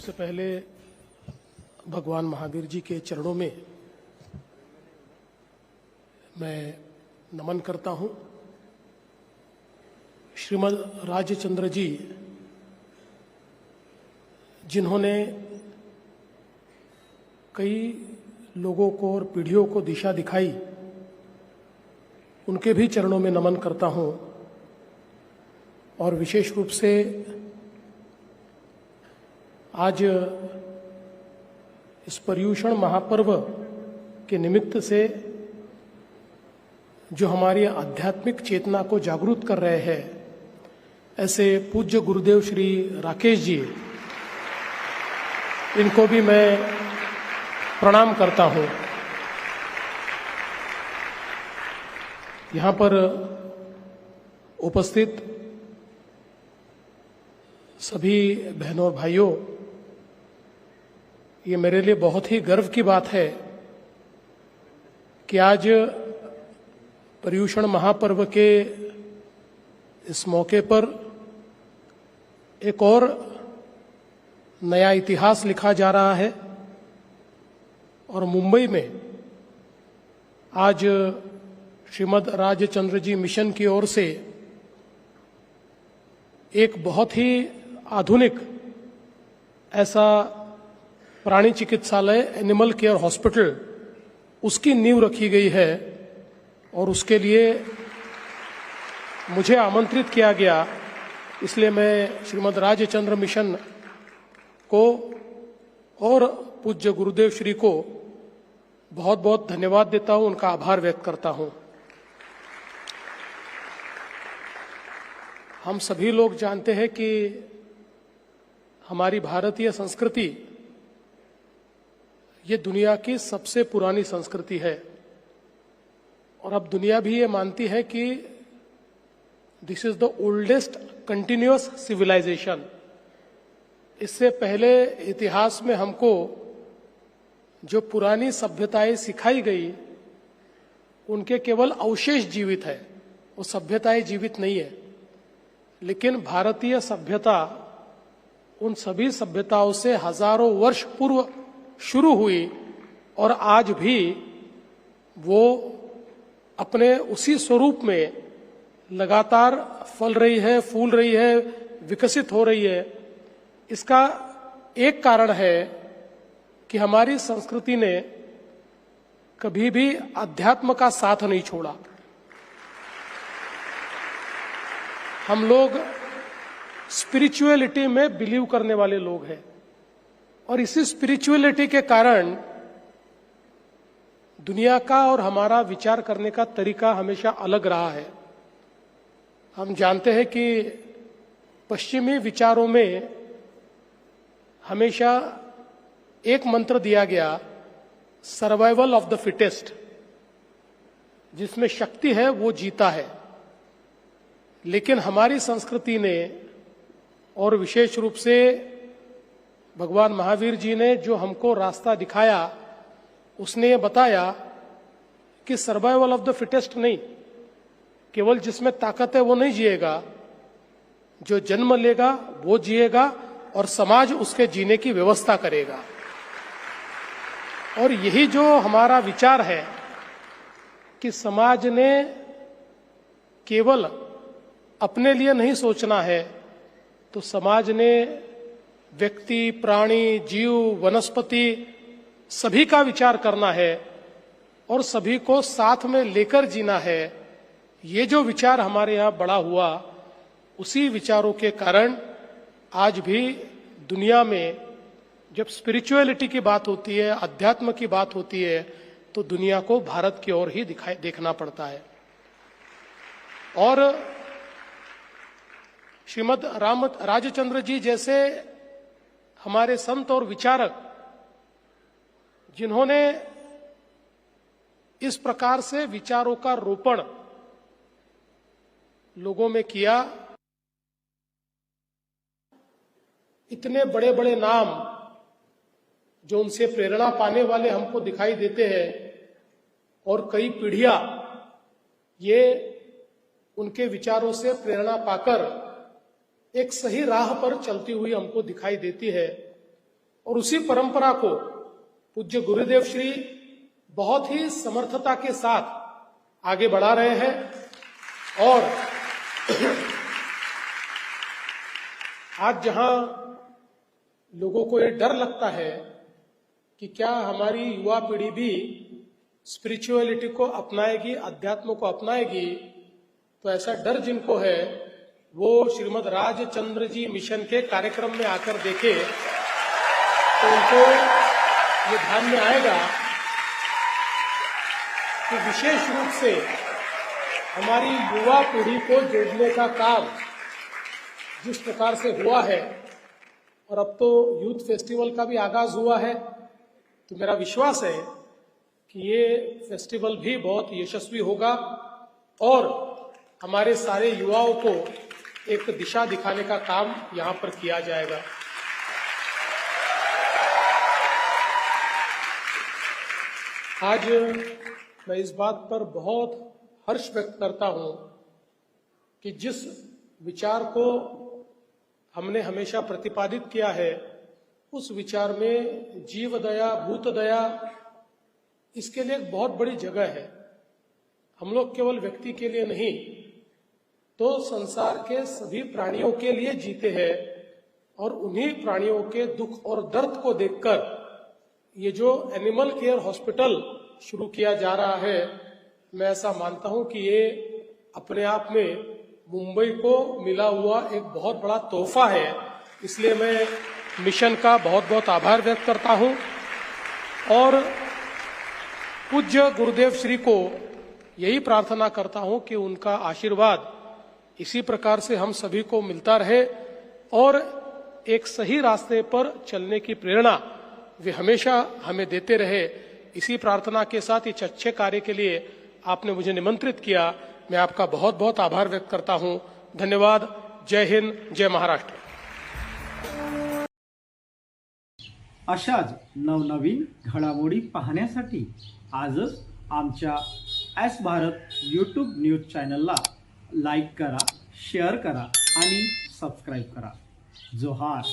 सबसे पहले भगवान महावीर जी के चरणों में मैं नमन करता हूं। श्रीमद् राजचंद्र जी जिन्होंने कई लोगों को और पीढ़ियों को दिशा दिखाई, उनके भी चरणों में नमन करता हूं। और विशेष रूप से आज इस पर्युषण महापर्व के निमित्त से जो हमारी आध्यात्मिक चेतना को जागरूक कर रहे हैं, ऐसे पूज्य गुरुदेव श्री राकेश जी, इनको भी मैं प्रणाम करता हूं। यहाँ पर उपस्थित सभी बहनों और भाइयों, ये मेरे लिए बहुत ही गर्व की बात है कि आज पर्युषण महापर्व के इस मौके पर एक और नया इतिहास लिखा जा रहा है। और मुंबई में आज श्रीमद् राजचंद्र जी मिशन की ओर से एक बहुत ही आधुनिक ऐसा प्राणी चिकित्सालय, एनिमल केयर हॉस्पिटल, उसकी नींव रखी गई है। और उसके लिए मुझे आमंत्रित किया गया, इसलिए मैं श्रीमद् राजचंद्र मिशन को और पूज्य गुरुदेव श्री को बहुत बहुत धन्यवाद देता हूं, उनका आभार व्यक्त करता हूं। हम सभी लोग जानते हैं कि हमारी भारतीय संस्कृति ये दुनिया की सबसे पुरानी संस्कृति है। और अब दुनिया भी ये मानती है कि this is the oldest continuous civilization. इससे पहले इतिहास में हमको जो पुरानी सभ्यताएं सिखाई गई, उनके केवल अवशेष जीवित है, वो सभ्यताएं जीवित नहीं है। लेकिन भारतीय सभ्यता उन सभी सभ्यताओं से हजारों वर्ष पूर्व शुरू हुई और आज भी वो अपने उसी स्वरूप में लगातार फल रही है, फूल रही है, विकसित हो रही है। इसका एक कारण है कि हमारी संस्कृति ने कभी भी अध्यात्म का साथ नहीं छोड़ा। हम लोग स्पिरिचुअलिटी में बिलीव करने वाले लोग हैं और इसी स्पिरिचुअलिटी के कारण दुनिया का और हमारा विचार करने का तरीका हमेशा अलग रहा है। हम जानते हैं कि पश्चिमी विचारों में हमेशा एक मंत्र दिया गया, सर्वाइवल ऑफ द फिटेस्ट, जिसमें शक्ति है वो जीता है। लेकिन हमारी संस्कृति ने और विशेष रूप से भगवान महावीर जी ने जो हमको रास्ता दिखाया, उसने ये बताया कि सर्वाइवल ऑफ द फिटेस्ट नहीं, केवल जिसमें ताकत है वो नहीं जिएगा, जो जन्म लेगा वो जिएगा और समाज उसके जीने की व्यवस्था करेगा। और यही जो हमारा विचार है कि समाज ने केवल अपने लिए नहीं सोचना है, तो समाज ने व्यक्ति, प्राणी, जीव, वनस्पति सभी का विचार करना है और सभी को साथ में लेकर जीना है। ये जो विचार हमारे यहाँ बड़ा हुआ, उसी विचारों के कारण आज भी दुनिया में जब स्पिरिचुअलिटी की बात होती है, अध्यात्म की बात होती है, तो दुनिया को भारत की ओर ही देखना पड़ता है। और श्रीमद् राजचंद्र जी जैसे हमारे संत और विचारक, जिन्होंने इस प्रकार से विचारों का रोपण लोगों में किया, इतने बड़े बड़े नाम जो उनसे प्रेरणा पाने वाले हमको दिखाई देते हैं और कई पीढ़ियां ये उनके विचारों से प्रेरणा पाकर एक सही राह पर चलती हुई हमको दिखाई देती है। और उसी परंपरा को पूज्य गुरुदेव श्री बहुत ही समर्थता के साथ आगे बढ़ा रहे हैं। और आज जहां लोगों को ये डर लगता है कि क्या हमारी युवा पीढ़ी भी स्पिरिचुअलिटी को अपनाएगी, अध्यात्म को अपनाएगी, तो ऐसा डर जिनको है वो श्रीमद राजचंद्र जी मिशन के कार्यक्रम में आकर देखे तो उनको ये ध्यान में आएगा कि विशेष रूप से हमारी युवा पीढ़ी को जोड़ने का काम जिस प्रकार से हुआ है, और अब तो यूथ फेस्टिवल का भी आगाज हुआ है, तो मेरा विश्वास है कि ये फेस्टिवल भी बहुत यशस्वी होगा और हमारे सारे युवाओं को एक दिशा दिखाने का काम यहाँ पर किया जाएगा। आज मैं इस बात पर बहुत हर्ष व्यक्त करता हूं कि जिस विचार को हमने हमेशा प्रतिपादित किया है, उस विचार में जीव दया, भूत दया, इसके लिए एक बहुत बड़ी जगह है। हम लोग केवल व्यक्ति के लिए नहीं तो संसार के सभी प्राणियों के लिए जीते हैं, और उन्हीं प्राणियों के दुख और दर्द को देखकर ये जो एनिमल केयर हॉस्पिटल शुरू किया जा रहा है, मैं ऐसा मानता हूं कि ये अपने आप में मुंबई को मिला हुआ एक बहुत बड़ा तोहफा है। इसलिए मैं मिशन का बहुत बहुत आभार व्यक्त करता हूं और पूज्य गुरुदेव श्री को यही प्रार्थना करता हूं कि उनका आशीर्वाद इसी प्रकार से हम सभी को मिलता रहे और एक सही रास्ते पर चलने की प्रेरणा वे हमेशा हमें देते रहे। इसी प्रार्थना के साथ इस अच्छे कार्य के लिए आपने मुझे निमंत्रित किया, मैं आपका बहुत बहुत आभार व्यक्त करता हूं। धन्यवाद। जय हिंद, जय महाराष्ट्र। अशाच नवनवीन घडामोडी पाहण्यासाठी आजच आमच्या एस भारत यूट्यूब न्यूज चॅनलला लाईक करा, शेअर करा आणि सबस्क्राईब करा। जोहार।